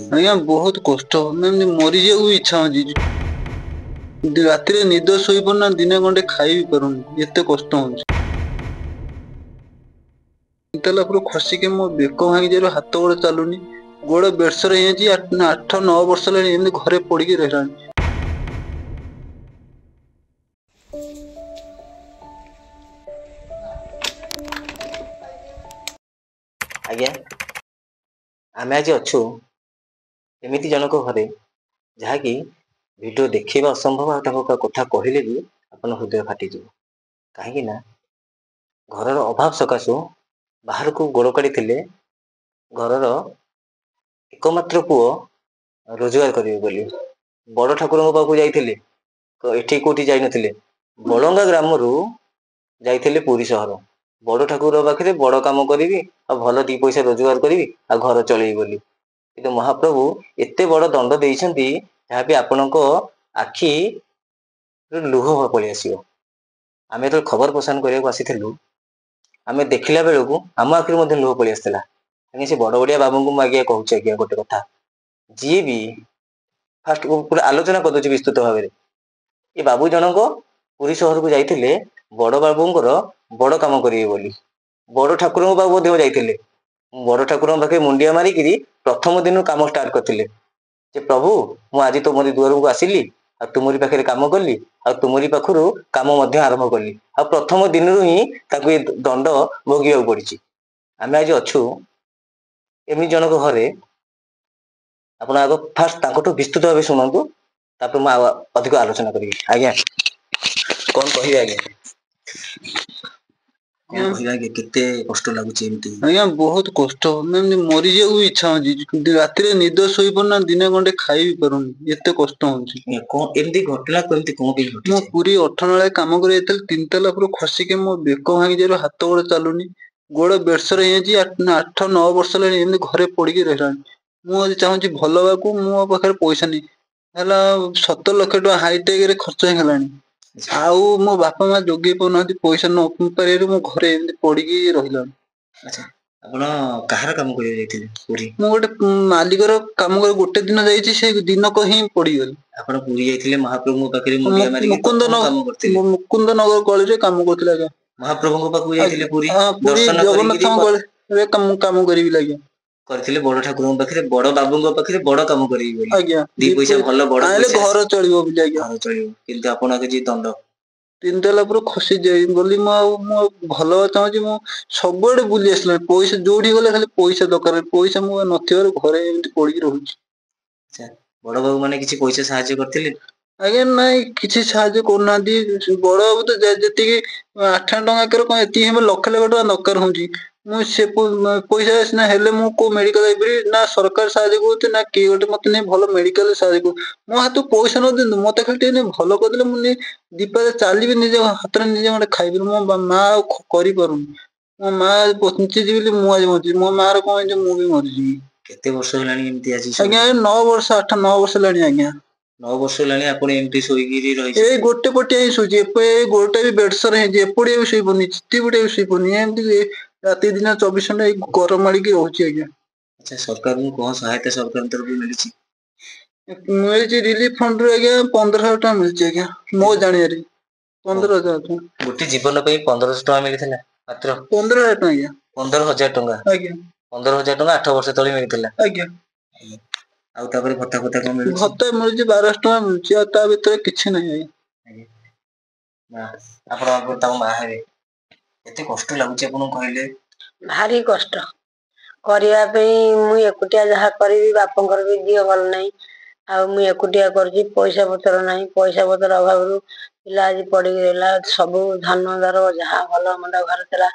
ଆଜ୍ଞା ବହୁତ କଷ୍ଟ ଏମିତି ମରିଯିବାକୁ ବି ଇଚ୍ଛା ହଉଛି। ରାତିରେ ନିଦ ଶୋଇପାରୁନା, ଦିନେ ଖଣ୍ଡେ ଖାଇ ବି ପାରୁନି, ଏତେ କଷ୍ଟ ହଉଛି। ତାଲା ଉପରୁ ଖସିକି ମୋ ବେକ ଭାଙ୍ଗିଯିବାରୁ ହାତ ଗୋଡ ଚାଲୁନି। ଗୋଡ ବେଡ୍‌ସର ହେଇଯାଇଛି। 8-9 ବର୍ଷ ହେଲାଣି ଏମିତି ଘରେ ପଡିକି ରହିଲାଣି। ଆଜ୍ଞା, ଆମେ ଆଜି ଅଛୁ ଏମିତି ଜଣକ ଘରେ, ଯାହାକି ଭିଡିଓ ଦେଖିବା ଅସମ୍ଭବ, ଆଉ ତାଙ୍କ କଥା କହିଲେ ବି ଆପଣ ହୃଦୟ ଫାଟିଯିବ। କାହିଁକି ନା ଘରର ଅଭାବ ସକାଶୁ ବାହାରକୁ ଗୋଡ଼ କାଢିଥିଲେ ଘରର ଏକମାତ୍ର ପୁଅ ରୋଜଗାର କରିବେ ବୋଲି। ବଡ ଠାକୁରଙ୍କ ପାଖକୁ ଯାଇଥିଲେ, ଏଠି କୋଉଠି ଯାଇନଥିଲେ, ବଳଙ୍ଗା ଗ୍ରାମରୁ ଯାଇଥିଲେ ପୁରୀ ସହର। ବଡ ଠାକୁର ପାଖରେ ବଡ କାମ କରିବି, ଆଉ ଭଲ ଦି ପଇସା ରୋଜଗାର କରିବି, ଆଉ ଘର ଚଳେଇବି ବୋଲି। କିନ୍ତୁ ମହାପ୍ରଭୁ ଏତେ ବଡ ଦଣ୍ଡ ଦେଇଛନ୍ତି, ଯାହାବି ଆପଣଙ୍କ ଆଖି ଲୁହ ପଳେଇ ଆସିବ। ଆମେ ଯେତେବେଳେ ଖବର ପ୍ରସାରଣ କରିବାକୁ ଆସିଥିଲୁ, ଆମେ ଦେଖିଲା ବେଳକୁ ଆମ ଆଖିରୁ ମଧ୍ୟ ଲୁହ ପଳେଇ ଆସିଥିଲା। ଆଜ୍ଞା, ସେ ବଡ ବଡିଆ ବାବୁଙ୍କୁ ମୁଁ ଆଜ୍ଞା କହୁଛି ଆଜ୍ଞା ଗୋଟେ କଥା, ଯିଏ ବି ଫାଷ୍ଟ ପୁରା ଆଲୋଚନା କରିଦଉଛି ବିସ୍ତୃତ ଭାବରେ। ଏ ବାବୁ ଜଣକ ପୁରୀ ସହରକୁ ଯାଇଥିଲେ ବଡ ବାବୁଙ୍କର ବଡ କାମ କରିବେ ବୋଲି। ବଡ ଠାକୁରଙ୍କ ପାଖକୁ ମଧ୍ୟ ଯାଇଥିଲେ। ବଡ ଠାକୁରଙ୍କ ପାଖରେ ମୁଣ୍ଡିଆ ମାରିକିରି ପ୍ରଥମ ଦିନ କାମ ଷ୍ଟାର୍ଟ କରିଥିଲେ। ଯେ ପ୍ରଭୁ, ମୁଁ ଆଜି ତୁମରି ଦୁଆରକୁ ଆସିଲି, ଆଉ ତୁମରି ପାଖରେ କାମ କଲି, ଆଉ ତୁମରି ପାଖରୁ କାମ ମଧ୍ୟ ଆରମ୍ଭ କଲି, ଆଉ ପ୍ରଥମ ଦିନରୁ ହିଁ ତାକୁ ଏ ଦଣ୍ଡ ଭୋଗିବାକୁ ପଡିଛି। ଆମେ ଆଜି ଅଛୁ ଏମିତି ଜଣକ ଘରେ, ଆପଣ ଆଗ ଫାଷ୍ଟ ତାଙ୍କଠୁ ବିସ୍ତୃତ ଭାବେ ଶୁଣନ୍ତୁ, ତାପରେ ମୁଁ ଆଉ ଅଧିକ ଆଲୋଚନା କରିବି। ଆଜ୍ଞା, କଣ କହିବେ ଆଜ୍ଞା? କଣ କହିବା ଆଜ୍ଞା, କେତେ କଷ୍ଟ ଲାଗୁଛି ଏମିତି। ଆଜ୍ଞା ବହୁତ କଷ୍ଟ, ଏମିତି ମରିଯିବାକୁ ବି ଇଚ୍ଛା ହଉଛି। ରାତିରେ ନିଦ ଶୋଇପାରୁନା, ଦିନେ ଖଣ୍ଡେ ଖାଇ ବି ପାରୁନି, ଏତେ କଷ୍ଟ ହଉଛି। କଣ ଏମିତି ଘଟଣା କେମିତି କଣ ପାଇଁ ମୁଁ ଘଟିଛି? ପୁରୀ 18 କାମ କରି ଯାଇଥିଲି, 3 ତାଲା ଉପରୁ ଖସିକି ମୋ ବେକ ଭାଙ୍ଗିଯିବାରୁ ହାତ ଗୋଡ ଚାଲୁନି। ଗୋଡ ବେଡ୍‌ସର ହେଇଯାଇଛି। 8-9 ବର୍ଷ ହେଲାଣି ଏମିତି ଘରେ ପଡିକି ରହିଲାଣି। ମୁଁ ଆଜି ଚାହୁଁଛି ଭଲ ହବାକୁ, ମୋ ପାଖରେ ପଇସା ନାହିଁ। ହେଲା 17 ଲକ୍ଷ ଟଙ୍କା ହାଇଟେକରେ ଖର୍ଚ୍ଚ ହେଇଗଲାଣି। ଆଉ ମୋ ବାପା ମା ଯୋଗେଇ ପାରୁନାହାନ୍ତି, ପଇସା ନ ପାରିବାରୁ ମୋ ଘରେ ଏମିତି ପଡିକି ରହିଲାଣି। ଆଚ୍ଛା, ଆପଣ କାହାର କାମ କରିବାକୁ ଯାଇଥିଲେ ପୁରୀ? ମୁଁ ଗୋଟେ ମାଲିକର କାମ କରି ଗୋଟେ ଦିନ ଯାଇଛି, ସେଇ ଦିନକ ହିଁ ପଡିଗଲି। ଆପଣ ପୁରୀ ଯାଇଥିଲେ ମହାପ୍ରଭୁଙ୍କ ପାଖରେ ମୁଣ୍ଡିଆ ମାରିକି କଣ କାମ କରିଥିଲେ? ମୁକୁନ୍ଦ ନଗର ଗଳିରେ କାମ କରୁଥିଲେ ଆଜ୍ଞା। ମହାପ୍ରଭୁଙ୍କ ପାଖକୁ ଯାଇଥିଲେ ପୁରୀ ହଁ, ପୁରୀ ଦର୍ଶନ କରିକିରି ଜଗନ୍ନାଥଙ୍କ ଗଳିରେ କାମ କରିବି ଆଜ୍ଞା। କରିଥିଲେ ବଡ ଠାକୁରଙ୍କ ପାଖରେ, ବଡ ବାବୁଙ୍କ ପାଖରେ ବଡ କାମ କରିବି ବୋଲି। ଆଜ୍ଞା ଦି ପଇସା ଭଲ ବଡ ଆଇଲେ ପଇସା ଘର ଚଳିବ ବୋଲି ଆଜ୍ଞା। ଘର ଚଳିବ, କିନ୍ତୁ ଆପଣ କିଛି ଦଣ୍ଡ। 3 ତାଲା ଉପରୁ ଖସିଯାଇ ବୋଲି ମୁଁ ଭଲ ହବାକୁ ଚାହୁଁଛି। ମୁଁ ସବୁଆଡେ ବୁଲି ଆସିଲାଣି, ପଇସା ଯୋଉଠି ଗଲେ ଖାଲି ପଇସା ଦରକାର, ପଇସା ମୁଁ ନଥିବାରୁ ଘରେ ଏମିତି ପଡିକି ରହୁଛି। ଆଚ୍ଛା, ବଡ ବାବୁ ମାନେ କିଛି ପଇସା ସାହାଯ୍ୟ କରିଥିଲେ? ଆଜ୍ଞା ନାଇଁ, କିଛି ସାହାଯ୍ୟ କରୁନାହାନ୍ତି। ବଡ ବାବୁ ତ ଯେତିକି 8 ଟଙ୍କା କଣ, ଏତିକି ଲକ୍ଷ ଲକ୍ଷ ଟଙ୍କା ଦରକାର ହଉଛି। ମୁଁ ସେ ପଇସା ସିନା ହେଲେ ମୁଁ କୋଉ ମେଡିକାଲ ଯାଇପାରିବି, ନା ସରକାର ସାହାଯ୍ୟ କରୁଛି, ନା କିଏ ଗୋଟେ ମତେ ନେଇ ଭଲ ମେଡିକାଲରେ ସାହାଯ୍ୟ କରୁଛି। ମୋ ହାତକୁ ପଇସା ନ ଦିଅନ୍ତୁ, ମତେ ଖାଲି ଟିକେ ଭଲ କରିଦେଲେ, ମୁଁ ଦିପାଦେ ଚାଲିବି, ନିଜ ହାତରେ ନିଜେ ଗଣ୍ଡେ ଖାଇପାରିବି। ମୋ ମା ଆଉ କରିପାରୁନି। ମୋ ମା ବଞ୍ଚିଛି ବୋଲି ମୁଁ ଆଜି ବଞ୍ଚିଛି, ମୋ ମା ର କଣ ହେଇଛି ମୁଁ ବି ମରିଯିବି। କେତେ ବର୍ଷ ହେଲାଣି ଏମିତି ଆଜି ସବୁ ଆଜ୍ଞା 9 ବର୍ଷ, 8-9 ବର୍ଷ ହେଲାଣି ଆଜ୍ଞା। 9 ବର୍ଷ ହେଲାଣି ଆପଣ ଏମିତି ଶୋଇକିରି ଏଇ ରହିଛନ୍ତି। ଗୋଟେ ପଟିଆ ହିଁ ଶୋଇଛି, ଗୋଡଟା ବି ବେଡ୍‌ସର ହେଇଛି, ଏପଟିଆ ବି ଶୋଇପାରୁନି, ଚିତ ବି ଶୋଇପାରୁନି। ଏମିତି ରାତି ଦିନ 24 ଘଣ୍ଟା ଏଇ ଗରମ ମାଡ଼ିକି ରହୁଛି ଆଜ୍ଞା। ଆଚ୍ଛା, ସରକାରଙ୍କୁ କଣ ସହାୟତା ସରକାରଙ୍କ ତରଫରୁ ମିଳିଛି? ମିଳିଛି ରିଲିଫ ଫଣ୍ଡରୁ ଆଜ୍ଞା 15,000 ଟଙ୍କା ମିଳିଛି ଆଜ୍ଞା, ମୋ ଜାଣିବାରେ। ଓ 15,000 ଟଙ୍କା। ଗୋଟେ ଜୀବନ ପାଇଁ 1500 ଟଙ୍କା ମିଳିଥିଲା ମାତ୍ର? 15,000 ଟଙ୍କା ଆଜ୍ଞା। 15,000 ଟଙ୍କା, ଆଜ୍ଞା 15,000 ଟଙ୍କା 8 ବର୍ଷ ତଳେ ମିଳିଥିଲା। ଆଜ୍ଞା। ଆଉ ତାପରେ ଭତ୍ତା ଫତା କଣ ମିଳୁଛି? ଭତ୍ତା ମିଳୁଛି 1200 ଟଙ୍କା ମିଳୁଛି, ଆଉ ତା ଭିତରେ କିଛି ନାହିଁ ଆଜ୍ଞା। ଆପଣ ତାଙ୍କ ମା ହେବେ, ଏତେ କଷ୍ଟ ଲାଗୁଛି ଆପଣଙ୍କୁ କହିଲେ? ଭାରି କଷ୍ଟ। କରିବା ପାଇଁ ମୁଁ ଏକୁଟିଆ ଯାହା କରିବି, ବାପଙ୍କର ବି ଦିହ ଭଲ ନାହିଁ। ଆଉ ମୁଁ ଏକୁଟିଆ କରୁଛି, ପଇସା ପତ୍ର ନାହିଁ, ପଇସା ପତ୍ର ଅଭାବରୁ ପିଲା ଆଜି ପଡିକି ରହିଲା। ସବୁ ଧାନ ଦର ଯାହା ଭଲ ମନ୍ଦ ଘରେ ଥିଲା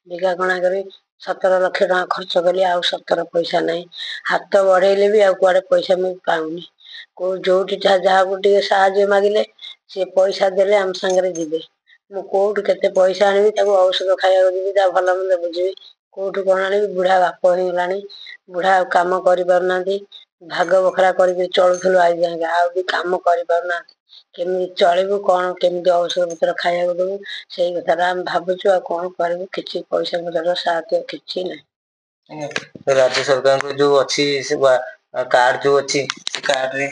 ବିଘା କଣା କରି 17 ଲକ୍ଷ ଟଙ୍କା ଖର୍ଚ୍ଚ କଲି, ଆଉ 17 ପଇସା ନାହିଁ। ହାତ ବଢେଇଲେ ବି ଆଉ କୁଆଡେ ପଇସା ମୁଁ ପାଉନି। ଯୋଉଠି ଯାହାକୁ ଟିକେ ସାହାଯ୍ୟ ମାଗିଲେ, ସିଏ ପଇସା ଦେଲେ ଆମ ସାଙ୍ଗରେ ଯିବେ। ମୁଁ କୋଉଠୁ କେତେ ପଇସା ଆଣିବି, ତାକୁ ଔଷଧ ଖାଇବାକୁ ଦେବି, ତା ଭଲ ମନ୍ଦ ବୁଝିବି। କୋଉଠୁ କଣ ଆଣିବି, ବୁଢା ବାପ ହେଇଗଲାଣି, ବୁଢା ଆଉ କାମ କରିପାରୁନାହାନ୍ତି। ଭାଗ ବଖରା କରିକି ଚଳୁଥିଲୁ ଆଜି ଯାକେ, ଆଉ ବି କାମ କରିପାରୁନାହାନ୍ତି। କେମିତି ଚଳିବୁ, କଣ କେମିତି ଔଷଧ ପତ୍ର ଖାଇବାକୁ ଦବୁ, ସେଇ କଥାଟା ଆମେ ଭାବୁଛୁ। ଆଉ କଣ କରିବୁ, କିଛି ପଇସା ପତ୍ର ସାହାଯ୍ୟ କିଛି ନାହିଁ। ରାଜ୍ୟ ସରକାରଙ୍କ ଯୋଉ ଅଛି ସେ କାର୍ଡ ଯୋଉ ଅଛି ସେ କାର୍ଡରେ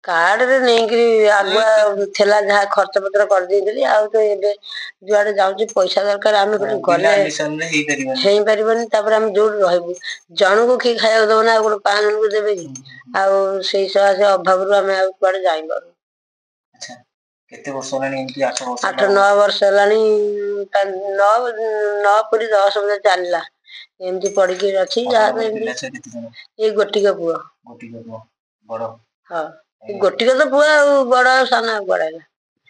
କାର୍ଡରେ ନେଇକିରି ଆଗୁଆ ଥିଲା ଯାହା ଖର୍ଚ୍ଚ ପତ୍ର କରିଦେଇଥିଲି। ଆଉ ତ ଏବେ ଯୁଆଡେ ଯାଉଛି ପଇସା ଦରକାର, ଆମେ କୋଉଠି ବିନା ଗଲେ ଆଡମିସନରେ ହେଇପାରିବନି। ହେଇପାରିବନି। ତାପରେ ଆମେ ଯୋଉଠି ରହିବୁ ଜଣକୁ କିଏ ଖାଇବାକୁ ଦବ ନା, ଆଉ ଗୋଟେ 5 ଜଣଙ୍କୁ ଦେବେ କି? ଆଉ ସେଇ ସକାଶେ ଅଭାବରୁ ଆମେ ଆଉ କୁଆଡେ ଯାଇପାରୁନୁ। ଆଚ୍ଛା, କେତେ ବର୍ଷ ହେଲାଣି ଏମିତି? 8 ବର୍ଷ 8-9 ବର୍ଷ ହେଲାଣି। 9 ପୁରି 10 ବୋଧେ ଚାଲିଲା ଏମିତି ପଡିକି ଅଛି। ଯାହା ତ ଆପଣଙ୍କର ଏମିତି ପିଲା ଛୁଆ କେତେ ଜଣ? ଏଇ ଗୋଟିକ ପୁଅ। ଗୋଟିକ ପୁଅ, ବଡ? ହଁ, ଗୋଟିକ ତ ପୁଅ, ଆଉ ବଡ ଆଉ ସାନ ଆଉ କୁଆଡେ ହେଲା।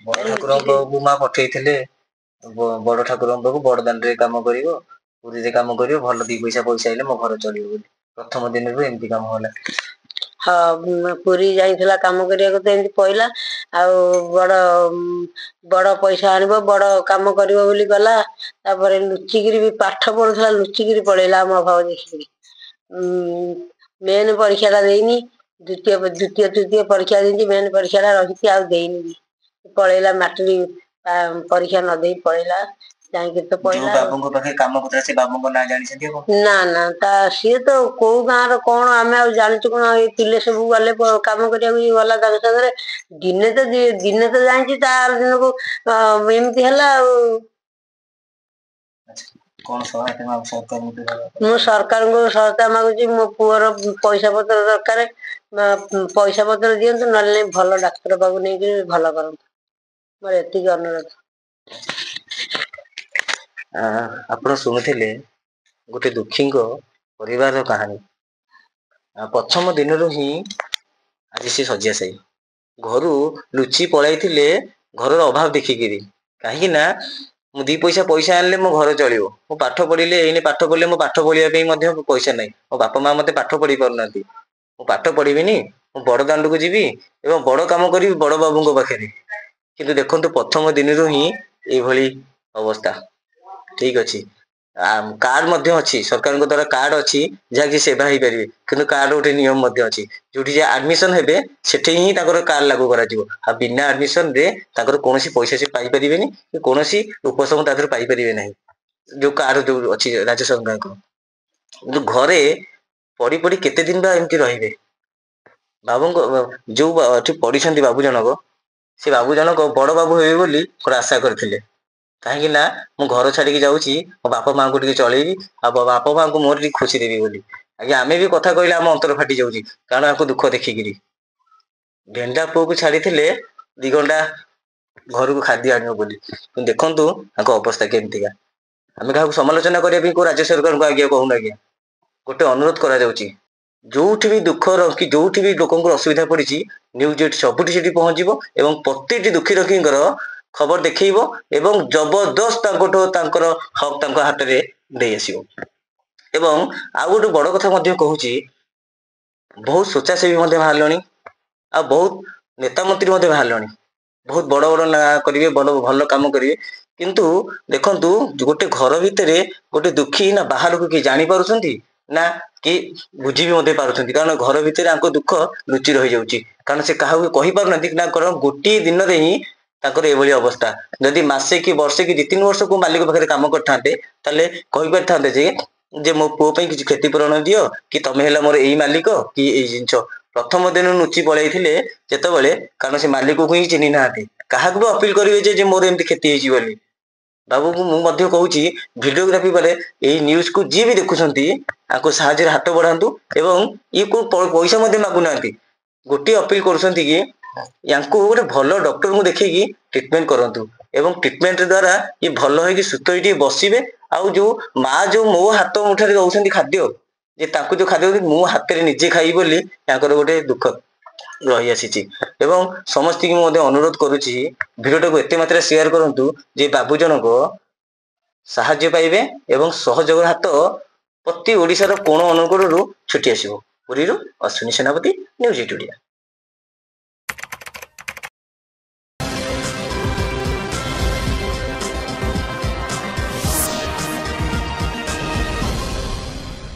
ବଡ ଠାକୁରଙ୍କ ପାଖକୁ ମା ପଠେଇଥିଲେ, ବଡ ଠାକୁରଙ୍କ ପାଖକୁ ବଡ ଦାଣ୍ଡରେ କାମ କରିବ, ପୁରୀରେ କାମ କରିବ, ଭଲ 2 ପଇସା ଆଇଲେ ମୋ ଘର ଚଳିବ ବୋଲି। ପ୍ରଥମ ଦିନରୁ ଏମିତି କାମ ହେଲା। ହଁ, ପୁରୀ ଯାଇଥିଲା କାମ କରିବାକୁ ତ ଏମିତି ପଇଲା। ଆଉ ବଡ ପଇସା ଆଣିବ, ବଡ କାମ କରିବ ବୋଲି ଗଲା। ତାପରେ ଲୁଚିକିରି ବି ପାଠ ପଢୁଥିଲା, ଲୁଚିକିରି ପଳେଇଲା ଆମ ଅଭାବ ଦେଖିକିରି। ମେନ୍ ପରୀକ୍ଷା ଟା ଦେଇନି। ଦ୍ୱିତୀୟ ତୃତୀୟ ପରୀକ୍ଷା ଦେଇଛି, ମେନ୍ ପରୀକ୍ଷା ଟା ରହିଛି ଆଉ ଦେଇନି ବି। ପଳେଇଲା, ମାଟ୍ରିକ ପରୀକ୍ଷା ନ ଦେଇ ପଳେଇଲା। ଯାଇକି ତ ଯୋଉ ପଳେଇଲା ଆଉ। ବାବୁଙ୍କ ପାଖରେ କାମ କରୁଥିଲା ସେ ବାବୁଙ୍କ ନାଁ ଜାଣିଛନ୍ତି ଆପଣ? ନା ନା, ସିଏ ତ କୋଉ ଗାଁର କଣ ଆମେ ଆଉ ଜାଣିଛୁ କଣ? ଏଇ ପିଲେ ସବୁ ଗଲେ କାମ କରିବାକୁ, ଗଲା ତାଙ୍କ ସାଙ୍ଗରେ। ଦିନେ ତ ଜାଣିଛି, ତା ଆର ଦିନକୁ ଏମିତି ହେଲା ଆଉ। କଣ ସହାୟତା ମାଗୁଛ ସରକାରଙ୍କୁ? ମୁଁ ସରକାରଙ୍କୁ ସହାୟତା ମାଗୁଛି, ମୋ ପୁଅର ପଇସା ପତ୍ର ଦରକାର। ପଇସା ପତ୍ର ଦିଅନ୍ତୁ, ନହେଲେ ନାଇଁ ଭଲ ଡାକ୍ତର ପାଖକୁ ନେଇକି ଭଲ କରନ୍ତୁ। ମୋର ଏତିକି ଅନୁରୋଧ। ଆପଣ ଶୁଣୁଥିଲେ ଗୋଟେ ଦୁଃଖୀଙ୍କ ପରିବାରର କାହାଣୀ। ପ୍ରଥମ ଦିନରୁ ହିଁ ଆଜି ସେ ଶଯ୍ୟା ସାୟୀ। ଘରୁ ଲୁଚି ପଳାଇଥିଲେ ଘରର ଅଭାବ ଦେଖିକିରି। କାହିଁକି ନା ମୁଁ 2 ପଇସା ଆଣିଲେ ମୋ ଘର ଚଳିବ। ମୁଁ ପାଠ ପଢିଲେ, ଏଇନେ ପାଠ ପଢିଲେ ମୋ ପାଠ ପଢିବା ପାଇଁ ମଧ୍ୟ ପଇସା ନାହିଁ। ମୋ ବାପା ମା ମତେ ପାଠ ପଢେଇ ପାରୁନାହାନ୍ତି। ମୁଁ ପାଠ ପଢିବିନି, ମୁଁ ବଡ ଦାଣ୍ଡକୁ ଯିବି ଏବଂ ବଡ କାମ କରିବି ବଡ ବାବୁଙ୍କ ପାଖରେ। କିନ୍ତୁ ଦେଖନ୍ତୁ, ପ୍ରଥମ ଦିନରୁ ହିଁ ଏଇଭଳି ଅବସ୍ଥା। ଠିକ ଅଛି, କାର୍ଡ ମଧ୍ୟ ଅଛି, ସରକାରଙ୍କ ଦ୍ଵାରା କାର୍ଡ ଅଛି ଯାହାକି ସେବା ହେଇପାରିବେ। କିନ୍ତୁ କାର୍ଡ ଗୋଟେ ନିୟମ ମଧ୍ୟ ଅଛି, ଯୋଉଠି ଯେ ଆଡମିସନ ହେବେ ସେଠି ହିଁ ତାଙ୍କର କାର୍ଡ ଲାଗୁ କରାଯିବ। ଆଉ ବିନା ଆଡମିସନ ରେ ତାଙ୍କର କୌଣସି ପଇସା ସେ ପାଇପାରିବେନି, କି କୌଣସି ଉପଶମ ତା ଦେହରୁ ପାଇପାରିବେ ନାହିଁ। ଯୋଉ କାର୍ଡ ଯୋଉ ଅଛି ରାଜ୍ୟ ସରକାରଙ୍କ। କିନ୍ତୁ ଘରେ ପଡି ପଡି କେତେ ଦିନ ବା ଏମିତି ରହିବେ? ବାବୁଙ୍କ ଯୋଉ ଏଠି ପଢିଛନ୍ତି ବାବୁ ଜଣକ, ସେ ବାବୁ ଜଣକ ବଡ ବାବୁ ହେବେ ବୋଲି ଗୋଟେ ଆଶା କରିଥିଲେ। କାହିଁକି ନା ମୁଁ ଘର ଛାଡିକି ଯାଉଛି, ମୋ ବାପା ମାଆଙ୍କୁ ଟିକେ ଚଳେଇବି, ଆଉ ବାପା ମାଆଙ୍କୁ ମୋର ଟିକେ ଖୁସି ଦେବି ବୋଲି। ଆଜ୍ଞା, ଆମେ ବି କଥା କହିଲେ ଆମ ଅନ୍ତର ଫାଟି ଯାଉଛି, କାରଣ ଆଙ୍କୁ ଦୁଃଖ ଦେଖିକିରି। ଗେଣ୍ଡା ପୁଅକୁ ଛାଡିଥିଲେ 2 ଘଣ୍ଟା ଘରକୁ ଖାଦ୍ୟ ଆଣିବ ବୋଲି, କିନ୍ତୁ ଦେଖନ୍ତୁ ତାଙ୍କ ଅବସ୍ଥା କେମିତିକା। ଆମେ କାହାକୁ ସମାଲୋଚନା କରିବା ପାଇଁ କୋଉ ରାଜ୍ୟ ସରକାରଙ୍କୁ ଆଜ୍ଞା କହୁନୁ ଆଜ୍ଞା। ଗୋଟେ ଅନୁରୋଧ କରାଯାଉଛି, ଯୋଉଠି ବି ଦୁଃଖ କି ଯୋଉଠି ବି ଲୋକଙ୍କର ଅସୁବିଧା ପଡିଛି, ନ୍ୟୁଜ ଏଠି ସବୁଠି ସେଠି ପହଞ୍ଚିବ ଏବଂ ପ୍ରତିଟି ଦୁଃଖୀ ରଙ୍କୀଙ୍କର ଖବର ଦେଖେଇବ ଏବଂ ଜବରଦସ୍ତ ତାଙ୍କଠୁ ତାଙ୍କର ହକ୍ ତାଙ୍କ ହାତରେ ଦେଇ ଆସିବ। ଏବଂ ଆଉ ଗୋଟେ ବଡ କଥା ମଧ୍ୟ କହୁଛି, ବହୁତ ସ୍ଵେଚ୍ଛାସେବୀ ମଧ୍ୟ ବାହାରିଲେଣି, ଆଉ ବହୁତ ନେତା ମନ୍ତ୍ରୀ ମଧ୍ୟ ବାହାରିଲେଣି। ବହୁତ ବଡ ବଡ ନାଁ କରିବେ, ଭଲ କାମ କରିବେ। କିନ୍ତୁ ଦେଖନ୍ତୁ, ଗୋଟେ ଘର ଭିତରେ ଗୋଟେ ଦୁଃଖୀ ନା ବାହାରକୁ କିଏ ଜାଣି ପାରୁଛନ୍ତି, ନା କି ବୁଝି ବି ମଧ୍ୟ ପାରୁଛନ୍ତି। କାରଣ ଘର ଭିତରେ ଆଙ୍କ ଦୁଃଖ ଲୁଚି ରହିଯାଉଛି, କାରଣ ସେ କାହାକୁ କହିପାରୁନାହାନ୍ତି। ନା କାରଣ ଗୋଟିଏ ଦିନରେ ହିଁ ତାଙ୍କର ଏଇଭଳି ଅବସ୍ଥା। ଯଦି ମାସେ କି ବର୍ଷେ କି 2-3 ବର୍ଷ କୋଉ ମାଲିକ ପାଖରେ କାମ କରିଥାନ୍ତେ, ତାହେଲେ କହିପାରିଥାନ୍ତେ ଯେ ମୋ ପୁଅ ପାଇଁ କିଛି କ୍ଷତିପୂରଣ ଦିଅ, କି ତମେ ହେଲା ମୋର ଏଇ ମାଲିକ କି ଏଇ ଜିନିଷ। ପ୍ରଥମ ଦିନ ଲୁଚି ପଳେଇଥିଲେ ଯେତେବେଳେ, କାରଣ ସେ ମାଲିକକୁ ହିଁ ଚିହ୍ନି ନାହାନ୍ତି। କାହାକୁ ବି ଅପିଲ କରିବେ ଯେ ମୋର ଏମିତି କ୍ଷତି ହେଇଛି ବୋଲି। ବାବୁଙ୍କୁ ମୁଁ ମଧ୍ୟ କହୁଛି, ଭିଡିଓଗ୍ରାଫି ପରେ ଏଇ ନ୍ୟୁଜକୁ ଯିଏ ବି ଦେଖୁଛନ୍ତି, ଆଙ୍କୁ ସାହାଯ୍ୟରେ ହାତ ବଢାନ୍ତୁ। ଏବଂ ଇଏ କୋଉ ପଇସା ମଧ୍ୟ ମାଗୁନାହାନ୍ତି, ଗୋଟିଏ ଅପିଲ କରୁଛନ୍ତି କି ୟାଙ୍କୁ ଗୋଟେ ଭଲ ଡକ୍ଟରଙ୍କୁ ଦେଖେଇକି ଟ୍ରିଟମେଣ୍ଟ କରନ୍ତୁ। ଏବଂ ଟ୍ରିଟମେଣ୍ଟ ଦ୍ଵାରା ଇଏ ଭଲ ହେଇକି ସୁସ୍ଥ ହେଇ ଟିକେ ବସିବେ। ଆଉ ଯୋଉ ମା ଯୋଉ ମୋ ହାତ ମୁଠାରେ ଦଉଛନ୍ତି ଖାଦ୍ୟ, ଯେ ତାଙ୍କୁ ଯୋଉ ଖାଦ୍ୟ ଦଉଛନ୍ତି, ମୁଁ ହାତରେ ନିଜେ ଖାଇବି ବୋଲି ତାଙ୍କର ଗୋଟେ ଦୁଃଖ ରହିଆସିଛି। ଏବଂ ସମସ୍ତଙ୍କୁ ମଧ୍ୟ ଅନୁରୋଧ କରୁଛି, ଭିଡିଓଟାକୁ ଏତେ ମାତ୍ରାରେ ସେୟାର କରନ୍ତୁ ଯେ ବାବୁ ଜଣକ ସାହାଯ୍ୟ ପାଇବେ ଏବଂ ସହଯୋଗର ହାତ ପ୍ରତି ଓଡିଶାର କୋଣ ଅନୁକୋଣରୁ ଛୁଟି ଆସିବ। ପୁରୀରୁ ଅଶ୍ୱିନୀ ସେନାପତି, ନ୍ୟୁଜ 8 ଓଡ଼ିଆ।